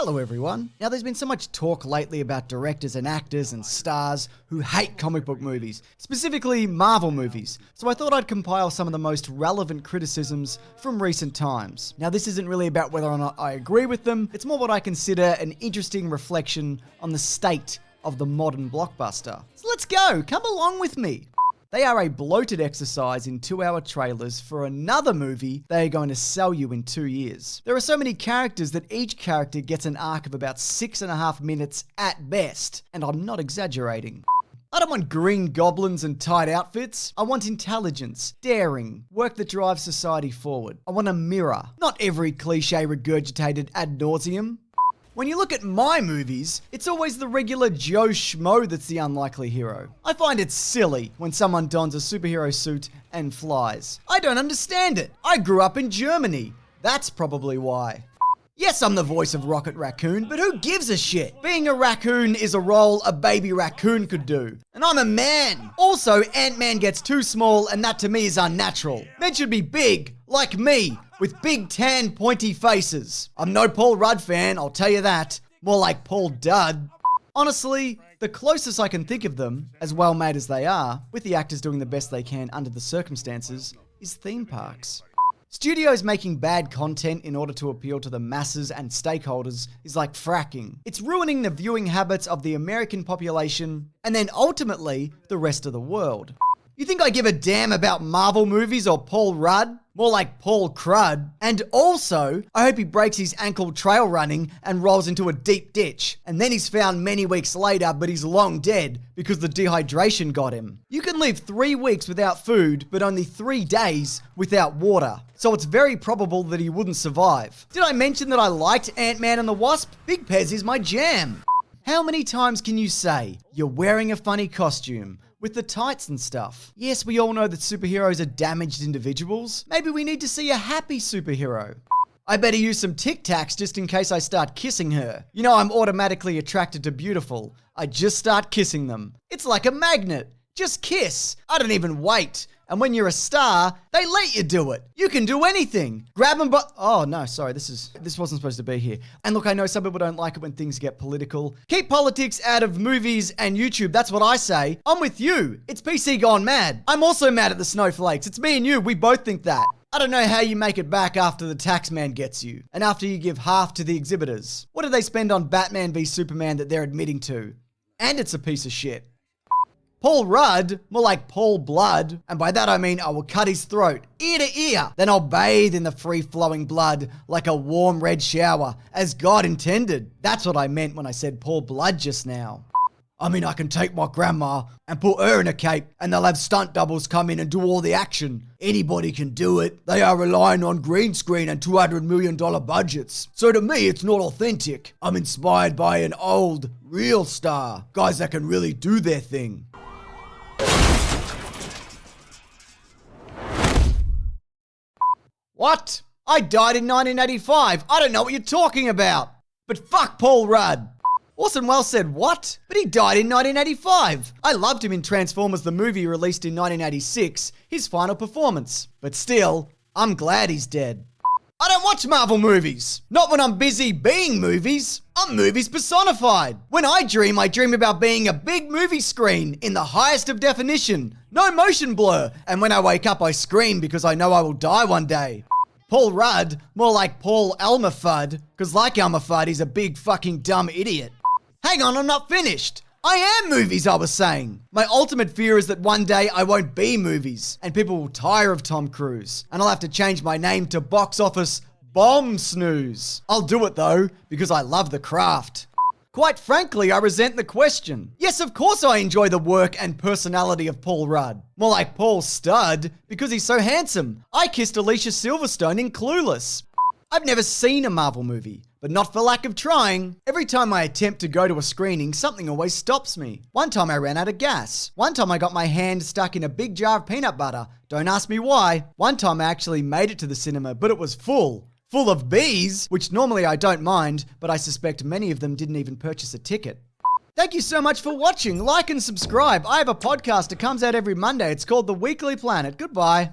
Hello everyone. Now there's been so much talk lately about directors and actors and stars who hate comic book movies, specifically Marvel movies, so I thought I'd compile some of the most relevant criticisms from recent times. Now this isn't really about whether or not I agree with them, it's more what I consider an interesting reflection on the state of the modern blockbuster. So let's go, come along with me. They are a bloated exercise in 2-hour trailers for another movie they are going to sell you in 2 years. There are so many characters that each character gets an arc of about 6.5 minutes at best, and I'm not exaggerating. I don't want green goblins and tight outfits. I want intelligence, daring, work that drives society forward. I want a mirror, not every cliche regurgitated ad nauseum. When you look at my movies, it's always the regular Joe Schmo that's the unlikely hero. I find it silly when someone dons a superhero suit and flies. I don't understand it. I grew up in Germany. That's probably why. Yes, I'm the voice of Rocket Raccoon, but who gives a shit? Being a raccoon is a role a baby raccoon could do. And I'm a man. Also, Ant-Man gets too small, and that to me is unnatural. Men should be big, like me, with big tan pointy faces. I'm no Paul Rudd fan, I'll tell you that. More like Paul Dud. Honestly, the closest I can think of them, as well made as they are, with the actors doing the best they can under the circumstances, is theme parks. Studios making bad content in order to appeal to the masses and stakeholders is like fracking. It's ruining the viewing habits of the American population and then ultimately the rest of the world. You think I give a damn about Marvel movies or Paul Rudd? More like Paul Crud. And also, I hope he breaks his ankle trail running and rolls into a deep ditch. And then he's found many weeks later, but he's long dead because the dehydration got him. You can live 3 weeks without food, but only 3 days without water. So it's very probable that he wouldn't survive. Did I mention that I liked Ant-Man and the Wasp? Big Pez is my jam. How many times can you say, you're wearing a funny costume? With the tights and stuff. Yes, we all know that superheroes are damaged individuals. Maybe we need to see a happy superhero. I better use some Tic Tacs just in case I start kissing her. You know I'm automatically attracted to beautiful. I just start kissing them. It's like a magnet. Just kiss. I don't even wait. And when you're a star, they let you do it. You can do anything. Grab them oh no, sorry, this wasn't supposed to be here. And look, I know some people don't like it when things get political. Keep politics out of movies and YouTube, that's what I say. I'm with you. It's PC gone mad. I'm also mad at the snowflakes. It's me and you, we both think that. I don't know how you make it back after the tax man gets you. And after you give half to the exhibitors. What do they spend on Batman v Superman that they're admitting to? And it's a piece of shit. Paul Rudd, more like Paul Blood, and by that I mean I will cut his throat, ear to ear, then I'll bathe in the free-flowing blood like a warm red shower, as God intended. That's what I meant when I said Paul Blood just now. I mean, I can take my grandma and put her in a cape and they'll have stunt doubles come in and do all the action. Anybody can do it. They are relying on green screen and $200 million budgets. So to me, it's not authentic. I'm inspired by an old, real star. Guys that can really do their thing. What? I died in 1985. I don't know what you're talking about. But fuck Paul Rudd. Orson Welles said what? But he died in 1985. I loved him in Transformers the movie released in 1986, his final performance. But still, I'm glad he's dead. I don't watch Marvel movies. Not when I'm busy being movies. I'm movies personified. When I dream about being a big movie screen in the highest of definition. No motion blur. And when I wake up, I scream because I know I will die one day. Paul Rudd, more like Paul Elmer Fudd, because like Elmer Fudd, he's a big fucking dumb idiot. Hang on, I'm not finished. I am movies, I was saying. My ultimate fear is that one day I won't be movies and people will tire of Tom Cruise and I'll have to change my name to Box Office Bomb Snooze. I'll do it though, because I love the craft. Quite frankly, I resent the question. Yes, of course I enjoy the work and personality of Paul Rudd. More like Paul Stud, because he's so handsome. I kissed Alicia Silverstone in Clueless. I've never seen a Marvel movie, but not for lack of trying. Every time I attempt to go to a screening, something always stops me. One time I ran out of gas. One time I got my hand stuck in a big jar of peanut butter. Don't ask me why. One time I actually made it to the cinema, but it was full. Full of bees, which normally I don't mind, but I suspect many of them didn't even purchase a ticket. Thank you so much for watching. Like and subscribe. I have a podcast that comes out every Monday. It's called The Weekly Planet. Goodbye.